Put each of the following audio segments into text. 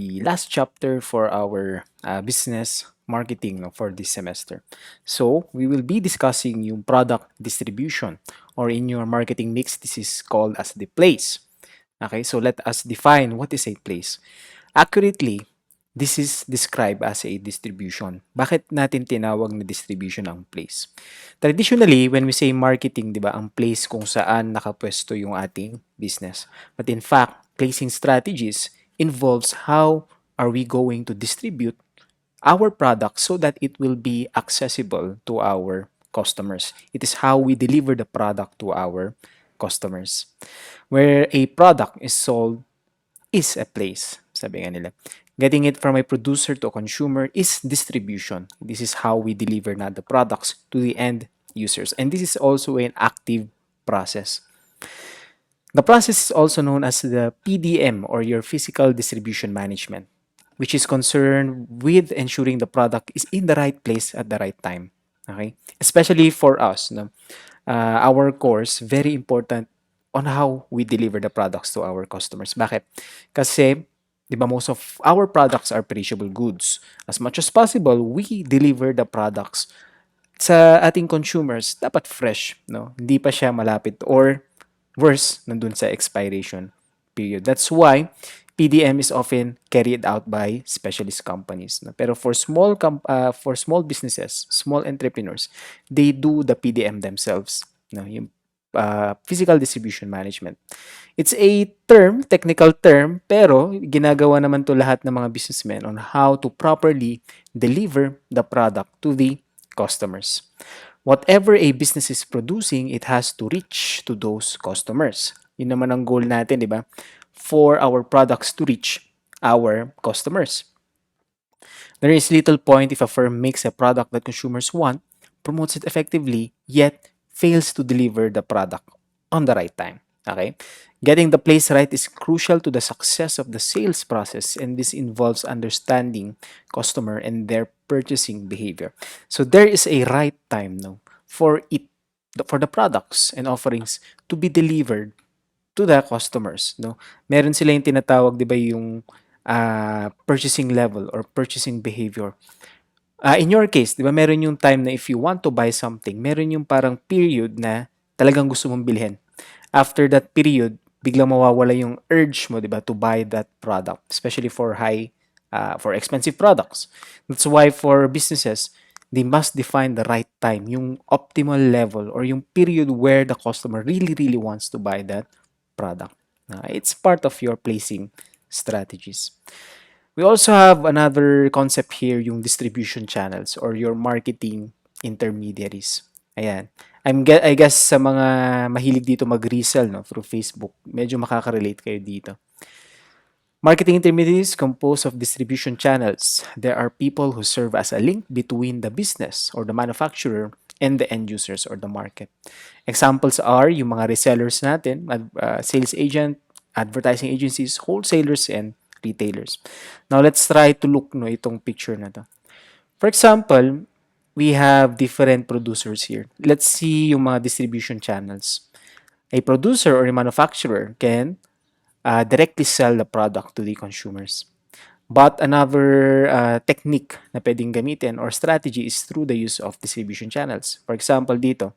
the last chapter for our business marketing for this semester. So, we will be discussing yung product distribution or in your marketing mix, this is called as the place. Okay, so let us define what is a place. Accurately, this is described as a distribution. Bakit natin tinawag na distribution ang place? Traditionally, when we say marketing, di ba, ang place kung saan nakapwesto yung ating business. But in fact, placing strategies involves how are we going to distribute our product so that it will be accessible to our customers. It is how we deliver the product to our customers. Where a product is sold is a place, sabi nga nila. Getting it from a producer to a consumer is distribution. This is how we deliver na the products to the end users. And this is also an active process. The process is also known as the PDM or your physical distribution management, which is concerned with ensuring the product is in the right place at the right time. Okay? Especially for us, no? Our course, very important on how we deliver the products to our customers. Bakit? Kasi, di ba, most of our products are perishable goods. As much as possible, we deliver the products sa ating consumers, dapat fresh, no? Hindi pa siya malapit or worse, nandun sa expiration period. That's why PDM is often carried out by specialist companies. No? Pero for small businesses, small entrepreneurs, they do the PDM themselves. No? Yung physical distribution management. It's a term, technical term, pero ginagawa naman to lahat ng mga businessmen on how to properly deliver the product to the customers. Whatever a business is producing, it has to reach to those customers. Yun naman ang goal natin, di ba? For our products to reach our customers. There is little point if a firm makes a product that consumers want, promotes it effectively, yet fails to deliver the product on the right time. Okay? Getting the place right is crucial to the success of the sales process, and this involves understanding customer and their purchasing behavior. So there is a right time no for the products and offerings to be delivered to the customers, no. Meron sila yung tinatawag, 'di ba, yung purchasing level or purchasing behavior. In your case, 'di ba, meron yung time na if you want to buy something, meron yung parang period na talagang gusto mong bilhin. After that period, biglang mawawala yung urge mo, 'di ba, to buy that product, especially for for expensive products. That's why for businesses, they must define the right time, yung optimal level or yung period where the customer really wants to buy that product. It's part of your placing strategies. We also have another concept here, yung distribution channels or your marketing intermediaries. Ayan. I guess sa mga mahilig dito mag-resell no, through Facebook, medyo makaka-relate kayo dito. Marketing intermediaries composed of distribution channels. There are people who serve as a link between the business or the manufacturer and the end users or the market. Examples are yung mga resellers natin, sales agent, advertising agencies, wholesalers, and retailers. Now, let's try to look no itong picture na to. For example, we have different producers here. Let's see yung mga distribution channels. A producer or a manufacturer can directly sell the product to the consumers. But another technique na pwedeng gamitin or strategy is through the use of distribution channels. For example, dito,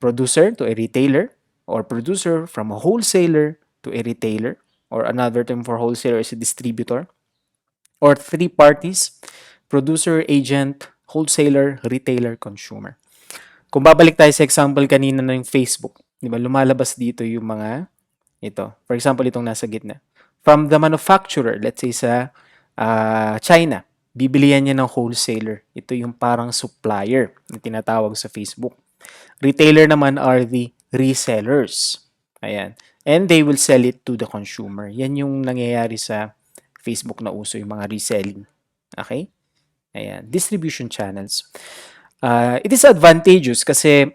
producer to a retailer or producer from a wholesaler to a retailer, or another term for wholesaler is a distributor, or three parties, producer, agent, wholesaler, retailer, consumer. Kung babalik tayo sa example kanina ng Facebook, di ba, lumalabas dito yung mga ito. For example, itong nasa gitna. From the manufacturer, let's say sa China, bibilihan niya ng wholesaler. Ito yung parang supplier na tinatawag sa Facebook. Retailer naman are the resellers. Ayan. And they will sell it to the consumer. Yan yung nangyayari sa Facebook na uso, yung mga reselling. Okay? Ayan. Distribution channels. It is advantageous kasi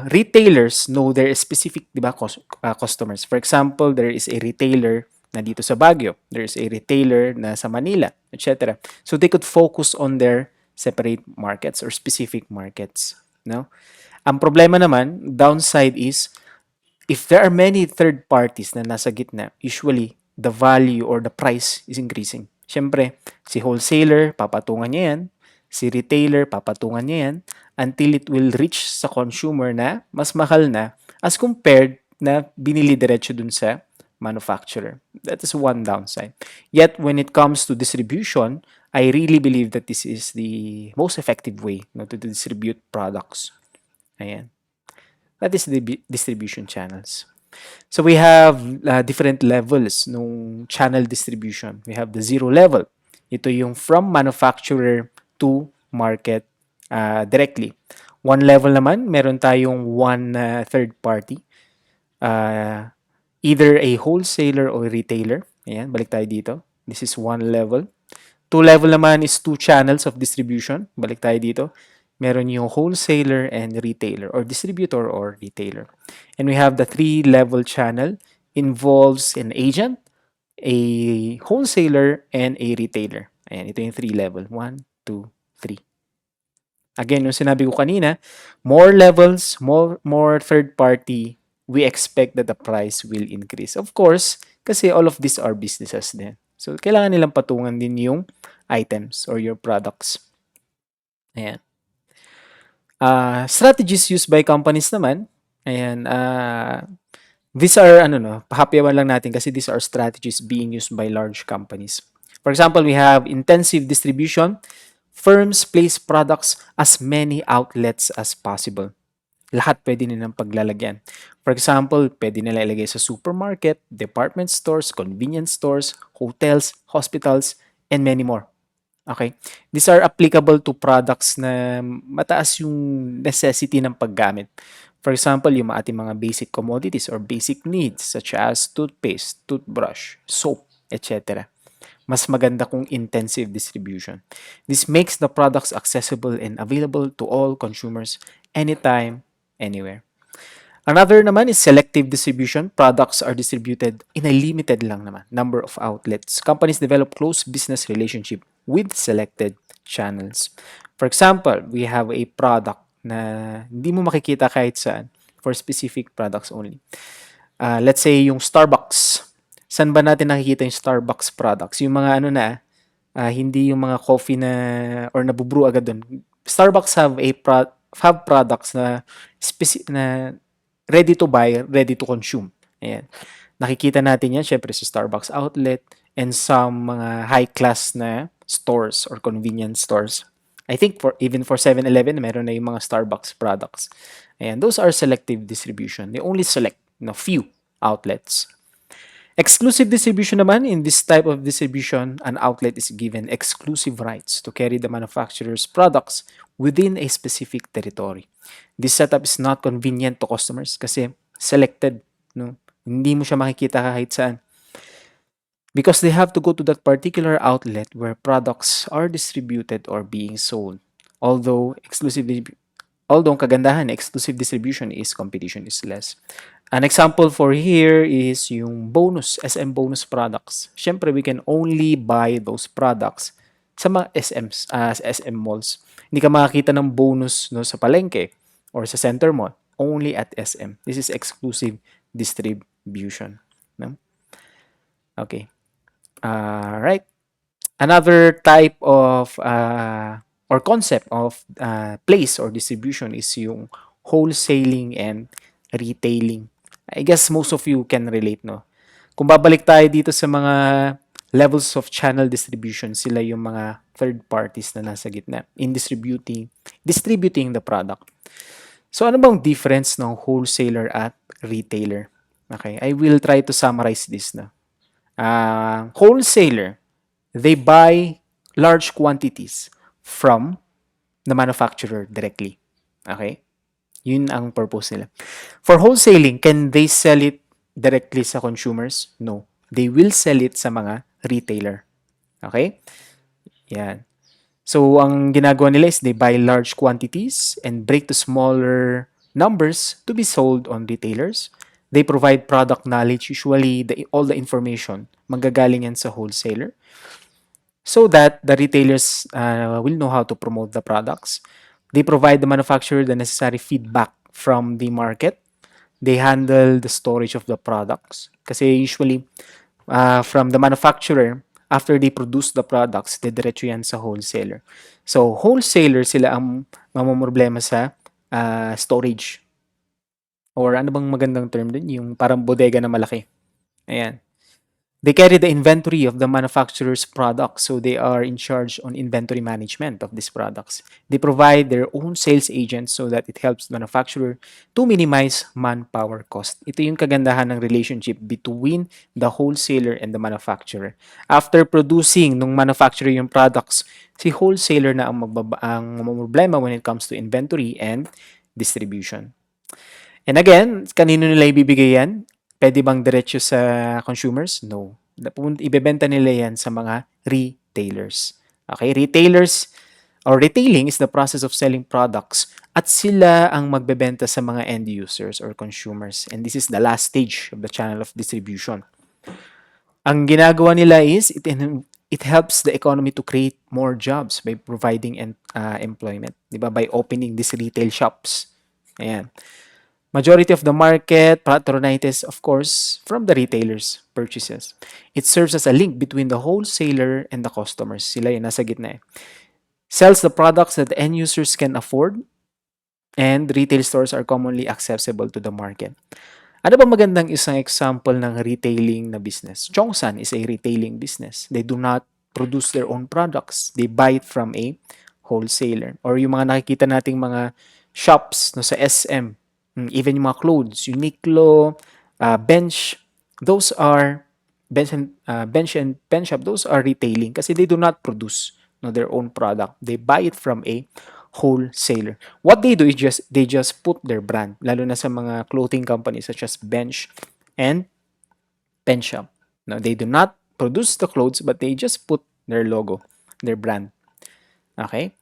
retailers know their specific, di ba, customers. For example, there is a retailer na dito sa Baguio. There is a retailer na sa Manila, etc. So they could focus on their separate markets or specific markets. No? Ang problema naman, downside is, if there are many third parties na nasa gitna, usually, the value or the price is increasing. Siyempre, si wholesaler, papatungan niya yan. Si retailer, papatungan niya yan until it will reach sa consumer na mas mahal na as compared na binili diretso dun sa manufacturer. That is one downside. Yet, when it comes to distribution, I really believe that this is the most effective way to distribute products. Ayan. That is the distribution channels. So we have different levels nung channel distribution. We have the zero level. Ito yung from manufacturer to market directly. One level naman, meron tayong one third party. Either a wholesaler or retailer. Ayan, balik tayo dito. This is one level. Two level naman is two channels of distribution. Balik tayo dito. Meron yung wholesaler and retailer or distributor or retailer. And we have the three-level channel involves an agent, a wholesaler, and a retailer. Ayan, ito yung three-level. 1, 2, 3. Again, yung sinabi ko kanina, more levels, more third party, we expect that the price will increase. Of course, kasi all of these are businesses din. So, kailangan nilang patungan din yung items or your products. Ayan. Strategies used by companies naman, ayan, these are, pahapyawan lang natin kasi these are strategies being used by large companies. For example, we have intensive distribution. Firms place products as many outlets as possible. Lahat pwede nilang paglalagyan. For example, pwede nila ilagay sa supermarket, department stores, convenience stores, hotels, hospitals, and many more. Okay? These are applicable to products na mataas yung necessity ng paggamit. For example, yung ating mga basic commodities or basic needs such as toothpaste, toothbrush, soap, etc. Mas maganda kung intensive distribution. This makes the products accessible and available to all consumers anytime, anywhere. Another naman is selective distribution. Products are distributed in a limited lang naman number of outlets. Companies develop close business relationship with selected channels. For example, we have a product na hindi mo makikita kahit saan for specific products only. Let's say yung Starbucks. Saan ba natin nakikita yung Starbucks products? Yung mga hindi yung mga coffee na or nabubrew agad doon. Starbucks have products na ready to buy, ready to consume. Ayan. Nakikita natin yan, syempre, sa Starbucks outlet and some mga high-class na stores or convenience stores. I think even for 7-Eleven, meron na yung mga Starbucks products. Ayan. Those are selective distribution. They only select few outlets. Exclusive distribution naman, in this type of distribution, an outlet is given exclusive rights to carry the manufacturer's products within a specific territory. This setup is not convenient to customers kasi selected. Hindi mo siya makikita kahit saan. Because they have to go to that particular outlet where products are distributed or being sold. Although ang kagandahan, exclusive distribution is competition is less. An example for here is yung bonus, SM bonus products. Siyempre, we can only buy those products sa mga SMs, SM malls. Hindi ka makakita ng bonus sa palengke or sa center mall. Only at SM. This is exclusive distribution. No? Okay. Right. Another type of or concept of place or distribution is yung wholesaling and retailing. I guess most of you can relate, no? Kung babalik tayo dito sa mga levels of channel distribution, sila yung mga third parties na nasa gitna in distributing the product. So, ano bang difference ng wholesaler at retailer? Okay, I will try to summarize this na. Wholesaler, they buy large quantities from the manufacturer directly. Okay? Yun ang purpose nila. For wholesaling, can they sell it directly sa consumers? No. They will sell it sa mga retailer. Okay? Yan. So, ang ginagawa nila is they buy large quantities and break to smaller numbers to be sold on retailers. They provide product knowledge, usually all the information manggagaling yan sa wholesaler, so that the retailers will know how to promote the products. They provide the manufacturer the necessary feedback from the market. They handle the storage of the products. Kasi usually, from the manufacturer. After they produce the products, didiretso yan sa wholesaler. So, wholesaler sila ang mamomroblema sa storage. Or ano bang magandang term dun? Yung parang bodega na malaki. Ayan. They carry the inventory of the manufacturer's products, so they are in charge on inventory management of these products. They provide their own sales agents so that it helps the manufacturer to minimize manpower cost. Ito yung kagandahan ng relationship between the wholesaler and the manufacturer. After producing nung manufacturer yung products, si wholesaler na ang problema when it comes to inventory and distribution. And again, kanino nila ibibigay yan? Pwede bang diretso sa consumers? No. Ibebenta nila yan sa mga retailers. Okay, retailers or retailing is the process of selling products at sila ang magbebenta sa mga end users or consumers. And this is the last stage of the channel of distribution. Ang ginagawa nila is it helps the economy to create more jobs by providing employment, 'di ba? By opening these retail shops. Ayan. Majority of the market patronitis, of course, from the retailers' purchases. It serves as a link between the wholesaler and the customers. Sila yung nasa gitna eh. Sells the products that the end users can afford and retail stores are commonly accessible to the market. Ano ba magandang isang example ng retailing na business? Chongsan is a retailing business. They do not produce their own products. They buy it from a wholesaler. Or yung mga nakikita nating mga shops no, sa SM, even yung mga clothes, Uniqlo, Bench, those are Bench and Pen Shop, those are retailing kasi they do not produce no, their own product. They buy it from a wholesaler. What they do is they just put their brand, lalo na sa mga clothing companies such as Bench and Pen Shop. No, they do not produce the clothes, but they just put their logo, their brand. Okay?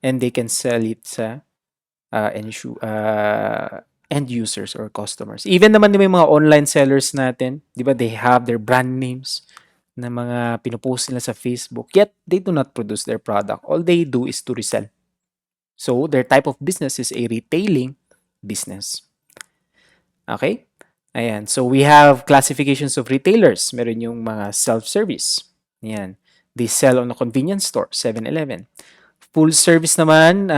And they can sell it sa end users or customers. Even naman may mga online sellers natin, di ba, they have their brand names na mga pinupost nila sa Facebook, yet they do not produce their product. All they do is to resell. So, their type of business is a retailing business. Okay? Ayan. So, we have classifications of retailers. Meron yung mga self-service. Ayan. They sell on a convenience store, 7-Eleven. Full service naman,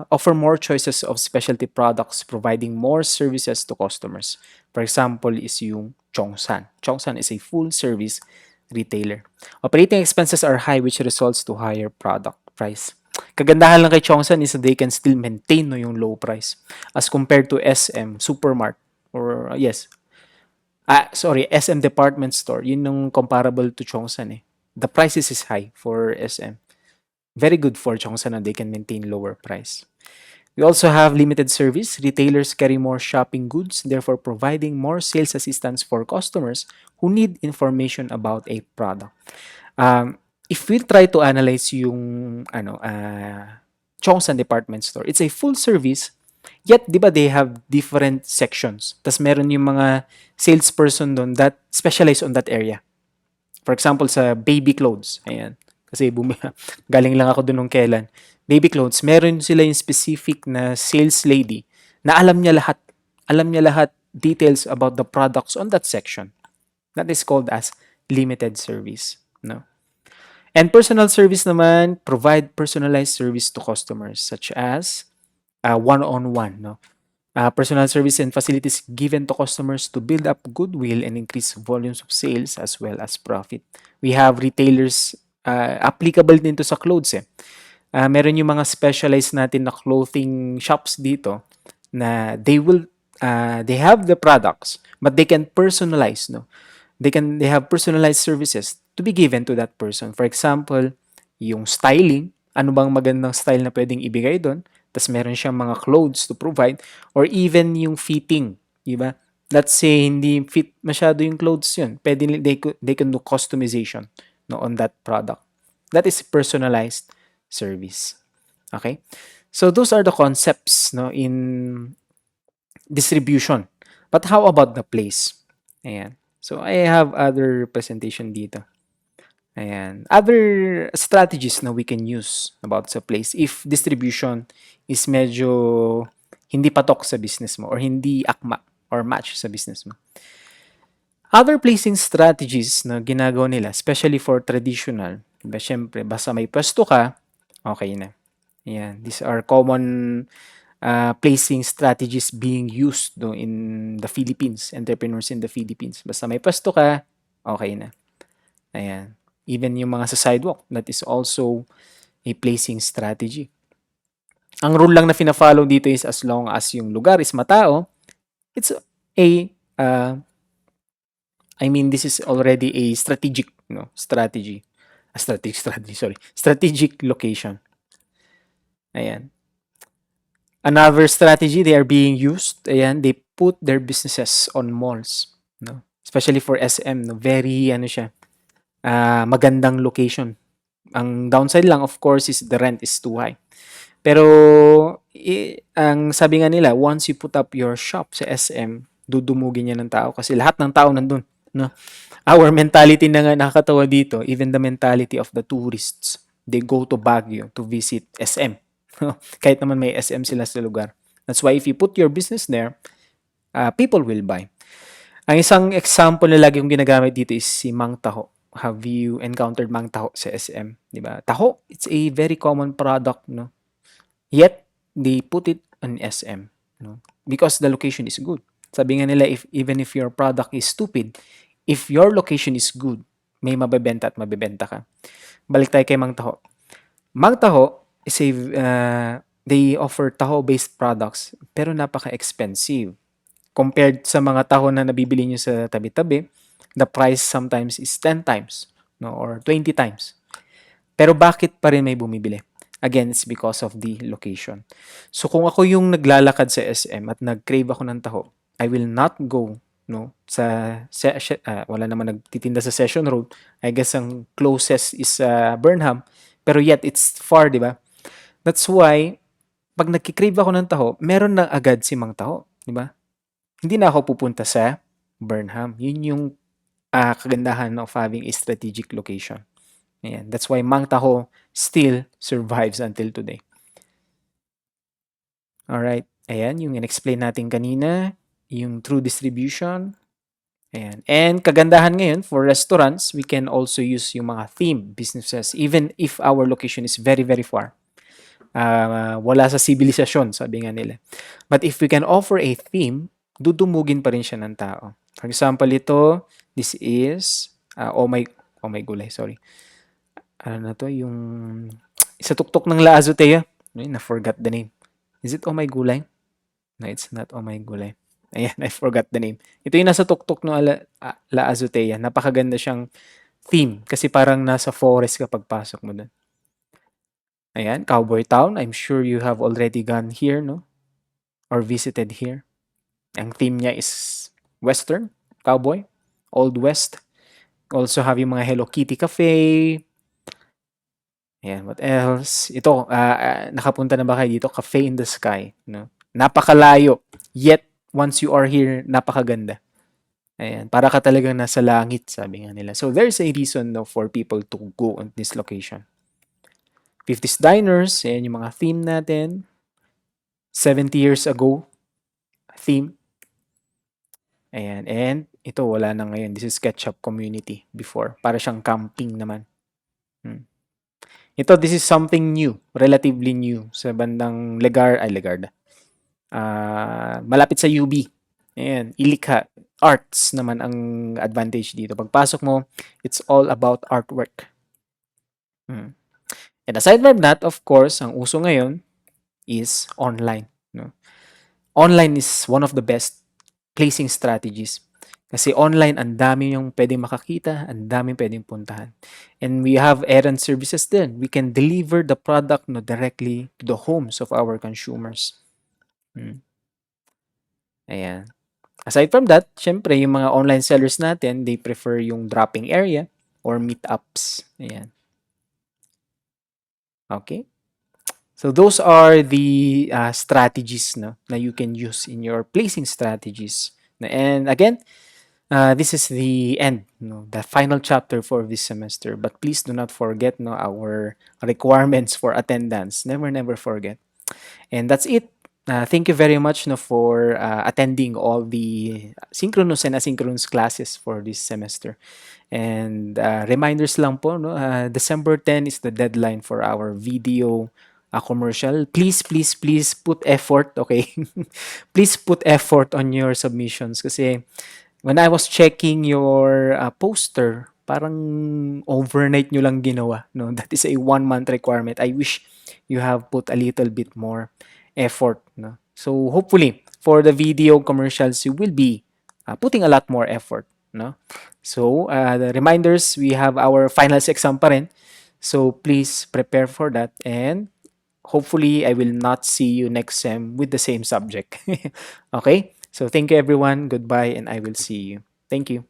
offer more choices of specialty products, providing more services to customers. For example, is yung Chongsan. Chongsan is a full service retailer. Operating expenses are high, which results to higher product price. Kagandahan lang kay Chongsan is that they can still maintain no, yung low price as compared to SM, Supermart, or SM department store. Yun yung comparable to Chongsan eh. The prices is high for SM. Very good for Chongsan and they can maintain lower price. We also have limited service. Retailers carry more shopping goods, therefore providing more sales assistance for customers who need information about a product. If we try to analyze yung Chongsan department store, it's a full service, yet di ba they have different sections. Tas meron yung mga salesperson doon that specialize on that area. For example, sa baby clothes, ayan. Kasi galing lang ako doon nung kailan. Baby clothes, meron sila yung specific na sales lady na alam niya lahat. Alam niya lahat details about the products on that section. That is called as limited service. No? And personal service naman, provide personalized service to customers such as one-on-one. No? Personal service and facilities given to customers to build up goodwill and increase volumes of sales as well as profit. We have retailers applicable din to sa clothes eh. Meron yung mga specialized natin na clothing shops dito na they have the products but they can personalize no. They have personalized services to be given to that person. For example, yung styling, ano bang magandang style na pwedeng ibigay doon? Tas meron siyang mga clothes to provide or even yung fitting, di ba? Let's say hindi fit masyado yung clothes yun. Pwede they can do customization no, on that product. That is personalized service. Okay? So those are the concepts no, in distribution. But how about the place? Ayan. So I have other presentation dito. Ayan. Other strategies na we can use about sa place if distribution is medyo hindi patok sa business mo or hindi akma or match sa business mo. Other placing strategies na ginagawa nila, especially for traditional, diba, syempre, basta may pwesto ka, okay na. Ayan. These are common placing strategies being used no, in the Philippines, entrepreneurs in the Philippines. Basta may pwesto ka, okay na. Ayan. Even yung mga sa sidewalk, that is also a placing strategy. Ang rule lang na fina-follow dito is as long as yung lugar is matao, it's a I mean, this is already a strategic strategy. A strategic strategy, sorry. Strategic location. Ayan. Another strategy they are being used, ayan, they put their businesses on malls, no? Especially for SM, no? Very ano siya, magandang location. Ang downside lang of course is the rent is too high. Pero ang sabi nga nila, once you put up your shop sa SM, dudumugin niya ng tao kasi lahat ng tao nandun, no? Our mentality na nga nakakatawa dito, even the mentality of the tourists, they go to Baguio to visit SM. Kahit naman may SM sila sa lugar. That's why if you put your business there, people will buy. Ang isang example na lagi kong ginagamit dito is si Mang Taho. Have you encountered Mang Taho sa SM? Diba? Taho, it's a very common product, no? Yet, they put it on SM, no? Because the location is good. Sabi nga nila, even if your product is stupid, if your location is good, may mabebenta at mabebenta ka. Balik tayo kay Mang Taho. Mang Taho is they offer taho-based products pero napaka-expensive. Compared sa mga taho na nabibili nyo sa tabi-tabi, the price sometimes is 10 times, no, or 20 times. Pero bakit pa rin may bumibili? Again, it's because of the location. So kung ako yung naglalakad sa SM at nag-crave ako ng taho, I will not go wala naman nagtitinda sa Session Road. I guess ang closest is Burnham. Pero yet, it's far, di ba? That's why, pag nagkikrave ako ng taho, meron na agad si Mang Taho. Di ba? Hindi na ako pupunta sa Burnham. Yun yung kagandahan of having a strategic location. Ayan. That's why Mang Taho still survives until today. Alright. Ayan, yung in-explain natin kanina, yung true distribution. Ayan. And kagandahan ngayon, for restaurants, we can also use yung mga theme businesses even if our location is very, very far. Wala sa sibilisasyon, sabi nga nila. But if we can offer a theme, dudumugin pa rin siya ng tao. For example, ito, this is, oh my gulay, sorry. Ano na to, yung, sa tuktok ng La Azotea. Na-forgot the name. Is it oh my gulay? No, it's not oh my gulay. Ayan, I forgot the name. Ito yung nasa tuktok ng La Azotea. Napakaganda siyang theme kasi parang nasa forest ka pagpasok mo doon. Ayan, Cowboy Town. I'm sure you have already gone here, no? Or visited here. Ang theme niya is Western, Cowboy, Old West. Also have yung mga Hello Kitty Cafe. Ayan, what else? Ito, nakapunta na ba kayo dito? Cafe in the Sky. No? Napakalayo. Yet, once you are here, napakaganda. Ayan, para ka talagang nasa langit, sabi nga nila. So, there's a reason no, for people to go on this location. 50s Diners, ayan yung mga theme natin. 70 years ago, theme. Ayan, and ito, wala na ngayon. This is Ketchup Community before. Para siyang camping naman. Ito, this is something new, relatively new sa bandang Legarda. Malapit sa UB. Ayan, Ilikha. Arts naman ang advantage dito. Pagpasok mo, it's all about artwork. And aside from that, of course, ang uso ngayon is online. No? Online is one of the best placing strategies. Kasi online, ang dami yung pwedeng makakita, ang dami pwedeng puntahan. And we have errand services din. We can deliver the product no, directly to the homes of our consumers. Ayan. Aside from that, syempre, yung mga online sellers natin, they prefer yung dropping area or meetups. Ayan. Okay? So those are the strategies no, na you can use in your placing strategies. And again, this is the end, no, the final chapter for this semester. But please do not forget no, our requirements for attendance. Never forget. And that's it. Thank you very much no, for attending all the synchronous and asynchronous classes for this semester. And reminders lang po, no, December 10 is the deadline for our video commercial. Please, please, please put effort, okay? Please put effort on your submissions kasi when I was checking your poster, parang overnight nyo lang ginawa. No? That is a 1 month requirement. I wish you have put a little bit more effort. No? So hopefully, for the video commercials, you will be putting a lot more effort. No? So the reminders, we have our finals exam pa rin. So please prepare for that and hopefully I will not see you next sem with the same subject. Okay? So thank you everyone. Goodbye and I will see you. Thank you.